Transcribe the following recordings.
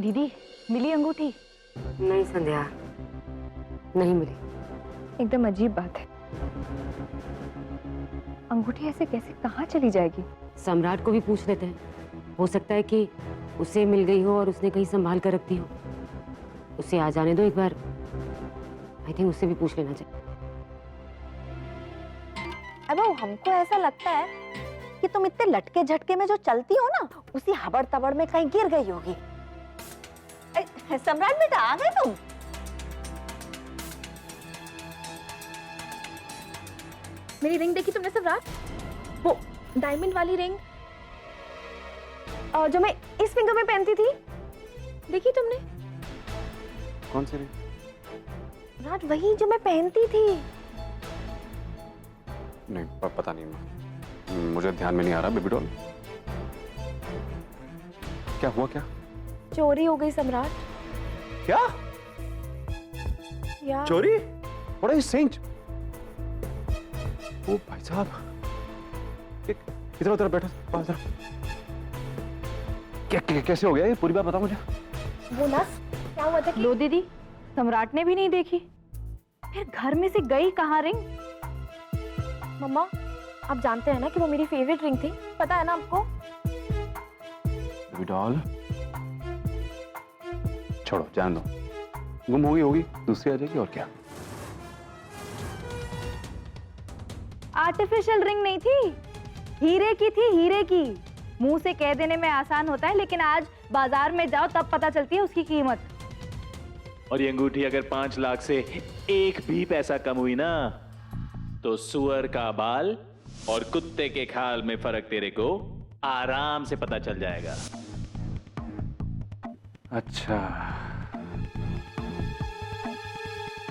दीदी, मिली अंगूठी? नहीं संध्या, नहीं मिली। एकदम अजीब बात है। अंगूठी ऐसे कैसे कहाँ चली जाएगी? सम्राट को भी पूछ लेते हैं, हो सकता है कि उसे मिल गई हो और उसने कहीं संभाल कर रखती हो। उसे आ जाने दो एक बार, आई थिंक उससे भी पूछ लेना चाहिए। अब हमको ऐसा लगता है कि तुम इतने लटके झटके में जो चलती हो ना, उसी हबड़ तबड़ में कहीं गिर गई होगी। सम्राट बेटा, आ गए तुम? मेरी रिंग देखी तुमने सम्राट? वो डायमंड वाली रिंग जो मैं इस फिंगर में पहनती थी, देखी तुमने? कौन सी रिंग? सम्राट वही जो मैं पहनती थी। नहीं, पता नहीं, मुझे ध्यान में नहीं आ रहा। बेबी डॉल, क्या हुआ? क्या चोरी हो गई सम्राट। क्या यार चोरी? What are you saying? ओ भाई साहब, इधर उधर बैठो, पास कैसे हो गया ये? पूरी बात बताओ मुझे। वो ना क्या हुआ था कि लो दीदी, सम्राट ने भी नहीं देखी। फिर घर में से गई कहाँ रिंग? मम्मा, आप जानते हैं ना कि वो मेरी फेवरेट रिंग थी, पता है ना आपको? बेबी डॉल, छोड़ो, जान दो। गुम होगी, दूसरी आ जाएगी और क्या। आर्टिफिशियल रिंग नहीं थी, हीरे की थी, हीरे की। मुंह से कह देने में आसान होता है, लेकिन आज बाजार में जाओ तब पता चलती है उसकी कीमत। और ये अंगूठी अगर 5 लाख से एक भी पैसा कम हुई ना, तो सुअर का बाल और कुत्ते के खाल में फर्क तेरे को आराम से पता चल जाएगा। अच्छा,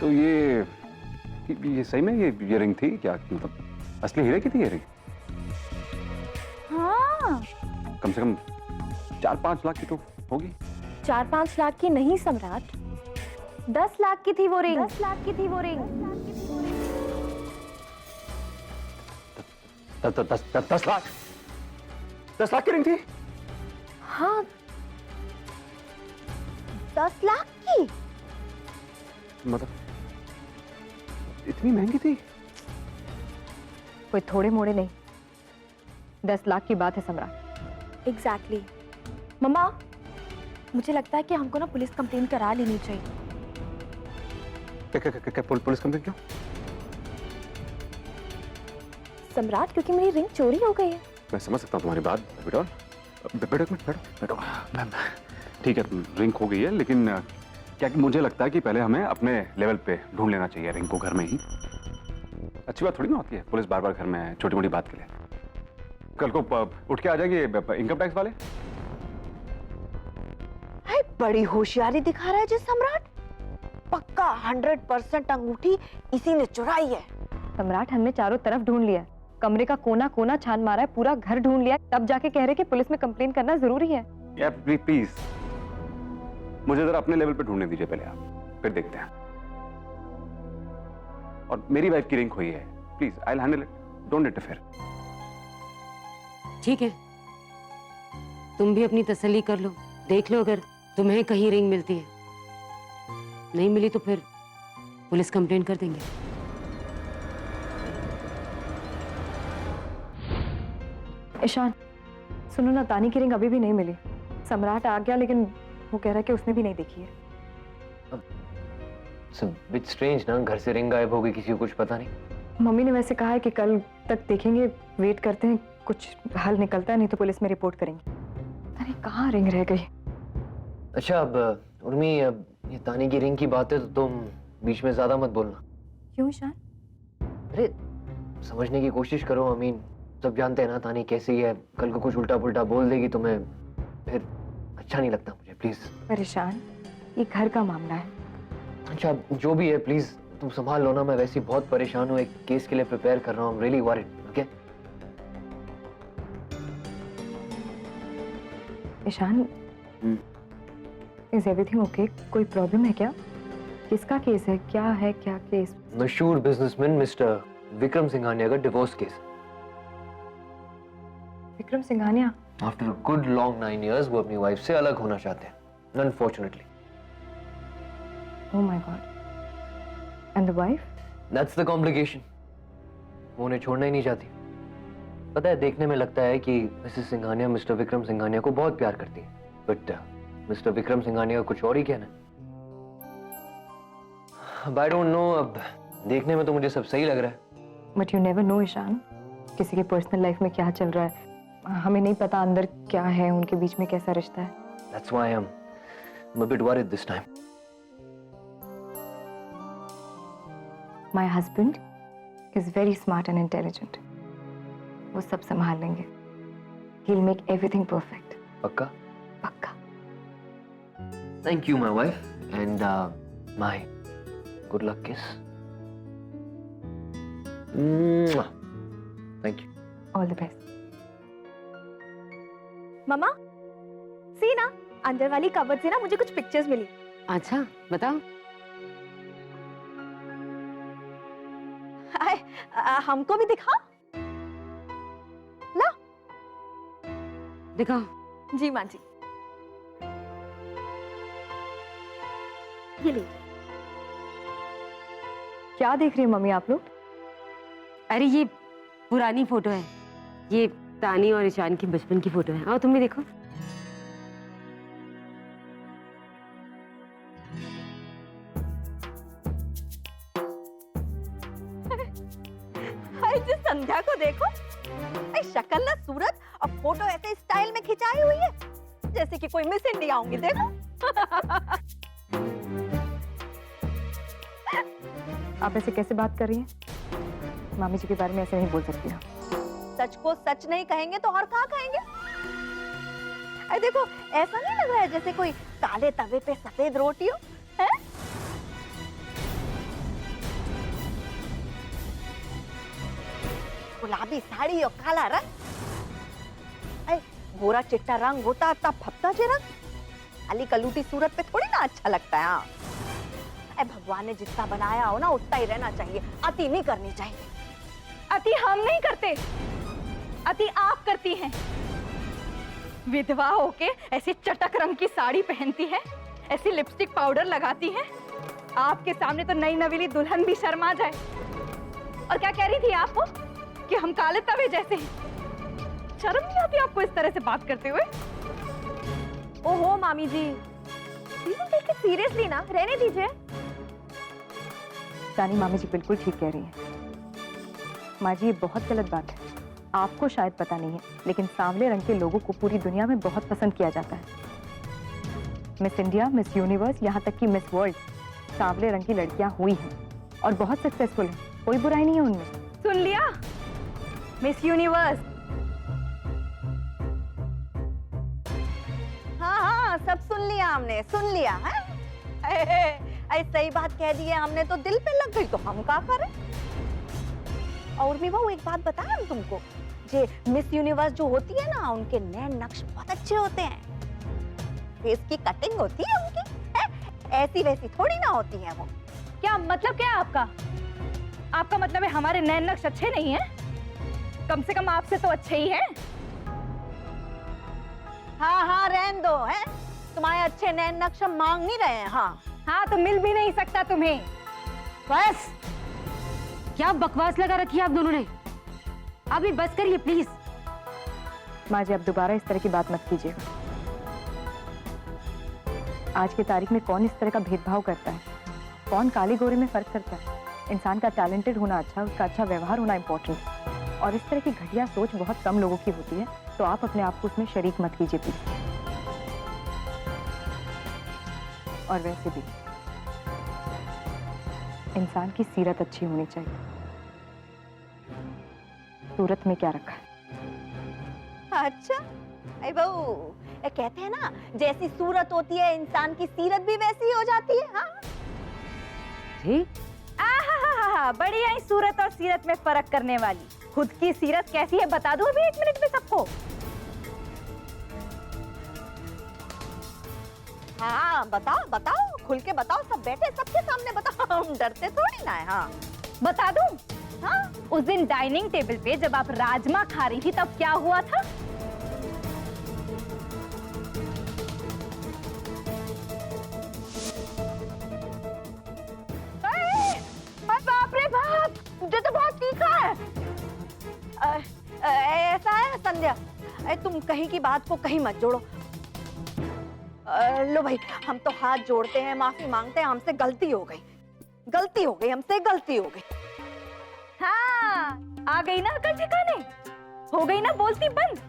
तो ये सही में ये रिंग थी क्या? मतलब असली हीरे की थी ये रिंग? हाँ, कम से कम 4-5 लाख की तो होगी। 4-5 लाख की नहीं सम्राट, 10 लाख की थी वो रिंग। 10 लाख की थी वो रिंग। 10 लाख? 10 लाख की रिंग थी? हाँ, 10 लाख की। मतलब इतनी महंगी थी? कोई थोड़े मोड़े नहीं, 10 लाख की बात है सम्राट। एग्जैक्टली। मम्मा, मुझे लगता है कि हमको ना पुलिस कंप्लेन करा लेनी चाहिए। क्या पुलिस कंप्लेन क्यों? सम्राट, क्योंकि मेरी रिंग चोरी हो गई है। मैं समझ सकता हूँ तुम्हारी बात बेबी डॉल। बैठो एक मिनट, बैठो। ठीक है, रिंग खो गई है, लेकिन क्या कि मुझे लगता है कि पहले हमें अपने लेवल पे ढूंढ लेना चाहिए रिंग को घर में ही। अच्छी बात थोड़ी ना होती है पुलिस बार बार घर में छोटी मोटी बात के लिए। कल को उठ के आ जाएंगे इनकम टैक्स वाले। है, बड़ी होशियारी दिखा रहा है जी सम्राट। पक्का 100% अंगूठी इसी ने चुराई है। सम्राट, हमने चारों तरफ ढूंढ लिया, कमरे का कोना कोना छान मारा है, पूरा घर ढूंढ लिया, तब जाके कह रहे कि पुलिस में कंप्लेन करना जरूरी है। यार प्लीज, मुझे जरा अपने लेवल पे ढूंढने दीजिए पहले, आप फिर देखते हैं। और मेरी वाइफ की रिंग खोई है, please I will handle it, don't interfere. ठीक है, तुम भी अपनी तसल्ली कर लो, देख लो अगर तुम्हें कहीं रिंग मिलती है। नहीं मिली तो फिर पुलिस कंप्लेंट कर देंगे। ईशान, सुनो ना, तानी की रिंग अभी भी नहीं मिली। सम्राट आ गया, लेकिन वो कह रहा है कि उसने भी नहीं देखी है। बिट स्ट्रेंज ना, घर से रिंग गायब हो गई, किसी को कुछ पता नहीं। मम्मी ने वैसे कहा है कि कल तक देखेंगे, वेट करते हैं, कुछ हल निकलता है, नहीं तो पुलिस में रिपोर्ट करेंगे। पता नहीं कहाँ रिंग रह गई। अच्छा, अब उर्मी, अब ये तानी की रिंग की बात है तो तुम बीच में ज्यादा मत बोलना। क्यों ईशान? अरे समझने की कोशिश करो। अमीन, सब जानते हैं ना तानी कैसी है, कल को कुछ उल्टा पुल्टा बोल देगी तुम्हें, फिर अच्छा नहीं लगता मुझे। प्लीज। परेशान, ये घर का मामला है। अच्छा, जो भी है प्लीज तुम संभाल लो ना। मैं वैसे ही बहुत परेशान हूँ, एक केस के लिए प्रिपेयर कर रहा हूँ। Really worried. Okay Ishaan, is everything okay? कोई प्रॉब्लम है क्या? किसका केस है? क्या है, क्या केस? मशहूर बिजनेसमैन मिस्टर विक्रम सिंघानिया का divorce case. Vikram Singhania? After a good long 9 years वो अपनी वाइफ से अलग होना चाहते हैं। Unfortunately. Oh my God. And the wife? That's the complication. वो उन्हें छोड़ना ही नहीं चाहती। पता है, देखने में लगता है कि मिसेस सिंघानिया मिस्टर विक्रम सिंघानिया को बहुत प्यार करती है, बट मिस्टर विक्रम सिंघानिया का कुछ और ही कहना है। अब I don't know, अब देखने में तो मुझे सब सही लग रहा है। But you never know, Ishan, किसी के पर्सनल लाइफ में क्या चल रहा है, हमें नहीं पता अंदर क्या है, उनके बीच में कैसा रिश्ता है। That's why I'm a bit worried this time. My husband is very smart and intelligent. वो सब संभाल लेंगे। He'll make everything perfect. पक्का? पक्का। Thank you, my wife, and my good luck kiss. Mwah. Thank you. All the best. मम्मा, सी ना, अंदर वाली cupboard से ना मुझे कुछ पिक्चर्स मिली। अच्छा, बताओ। हमको भी दिखा। ला। दिखाओ। जी माँ जी। ये लीजिए। क्या देख रही है मम्मी आप लोग? अरे ये पुरानी फोटो है, ये तानी और ईशान की बचपन की फोटो है। आओ तुम भी देखो। जिस संध्या को देखो, शक्ल ना सूरत और फोटो ऐसे स्टाइल में खिंचाई हुई है जैसे कि कोई मिस इंडिया होंगी। देखो। आप ऐसे कैसे बात कर रही हैं? मामी जी के बारे में ऐसे नहीं बोल सकती आप। सच को सच नहीं कहेंगे तो और क्या कहेंगे? अरे देखो, ऐसा नहीं लग रहा है जैसे कोई काले तवे पे सफेद रोटी हो, है? गुलाबी साड़ी और काला रंग, गोरा चिट्टा रंग होता तब फपता जे रंग। खाली कलूटी सूरत पे थोड़ी ना अच्छा लगता है। हाँ, भगवान ने जितना बनाया हो ना उतना ही रहना चाहिए, अति नहीं करनी चाहिए। अति हम नहीं करते, अति आप करती हैं। विधवा होके ऐसी चटक रंग की साड़ी पहनती है, ऐसी लिपस्टिक पाउडर लगाती है, आपके सामने तो नई नवीली दुल्हन भी शर्मा जाए। और क्या कह रही थी आपको कि हम काले तवे जैसे हैं? शर्म नहीं आती आपको इस तरह से बात करते हुए? ओहो मामी जी, सीरियसली ना, रहने दीजिए। तानी मामी जी बिल्कुल ठीक कह रही हैं। माँ जी, ये बहुत गलत बात है। आपको शायद पता नहीं है, लेकिन सांवले रंग के लोगों को पूरी दुनिया में बहुत पसंद किया जाता है। मिस इंडिया, मिस यूनिवर्स, यहाँ तक कि मिस वर्ल्ड सांवले रंग की लड़कियां हुई हैं और बहुत सक्सेसफुल हैं। कोई बुराई नहीं है उनमें। सुन लिया, मिस यूनिवर्स। हाँ, सब सुन लिया हमने, सुन लिया है। सही बात कह दी है हमने, तो दिल पे लग गई तो हम क्या करें? और भी बहू, एक बात बताएं हम तुमको, जे मिस यूनिवर्स जो होती है ना, उनके नैन नक्श बहुत अच्छे होते हैं। फेस की कटिंग होती है उनकी, ऐसी वैसी थोड़ी ना होती है वो। क्या मतलब क्या है आपका? आपका मतलब है हमारे नैन नक्श अच्छे नहीं हैं? कम से कम आपसे तो अच्छे ही हैं। हाँ, रहने दो, है तुम्हारे अच्छे नैन नक्श हम मांग नहीं रहे हैं। हाँ, तो मिल भी नहीं सकता तुम्हें। बस, क्या बकवास लगा रखी है आप दोनों ने? आप भी बस करिए प्लीज। माँ जी, आप दोबारा इस तरह की बात मत कीजिएगा। आज की तारीख में कौन इस तरह का भेदभाव करता है? कौन काले गोरे में फर्क करता है? इंसान का टैलेंटेड होना अच्छा, उसका अच्छा व्यवहार होना इम्पोर्टेंट। और इस तरह की घटिया सोच बहुत कम लोगों की होती है, तो आप अपने आप को उसमें शरीक मत कीजिए प्लीज। और वैसे भी इंसान की सीरत अच्छी होनी चाहिए। सूरत में क्या रखा है? अच्छा, अरे बहू, कहते हैं ना, जैसी सूरत होती है इंसान की सीरत भी वैसी ही हो जाती है। हाँ, ठीक। बढ़िया ही सूरत और सीरत में फर्क करने वाली। खुद की सीरत कैसी है बता दूं अभी 1 मिनट में सबको। हाँ, बताओ, खुल के बताओ, सब बैठे सबके सामने बताओ, हम डरते थोड़ी ना है। हाँ, बता दूं? हाँ, उस दिन डाइनिंग टेबल पे जब आप राजमा खा रही थी तब क्या हुआ था? कहीं की बात को कहीं मत जोड़ो। लो भाई, हम तो हाथ जोड़ते हैं, माफी मांगते हैं, हमसे गलती हो गई, हमसे गलती हो गई। हाँ, आ गई ना अकल ठिकाने, हो गई ना बोलती बंद।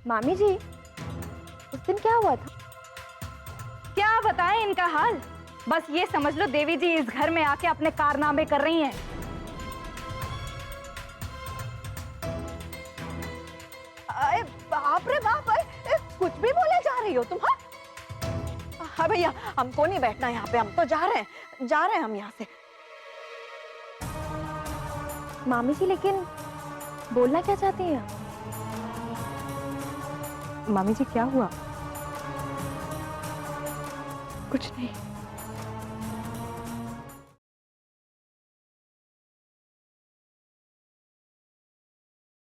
मामी जी, उस दिन क्या हुआ था? क्या बताएं इनका हाल। बस ये समझ लो देवी जी इस घर में आके अपने कारनामे कर रही हैं। अरे बाप रे बाप, कुछ भी बोले जा रही हो तुम? हाँ भैया, हमको नहीं बैठना यहाँ पे, हम तो जा रहे हैं हम यहाँ से। मामी जी, लेकिन बोलना क्या चाहती हैं? मामी जी क्या हुआ? कुछ नहीं।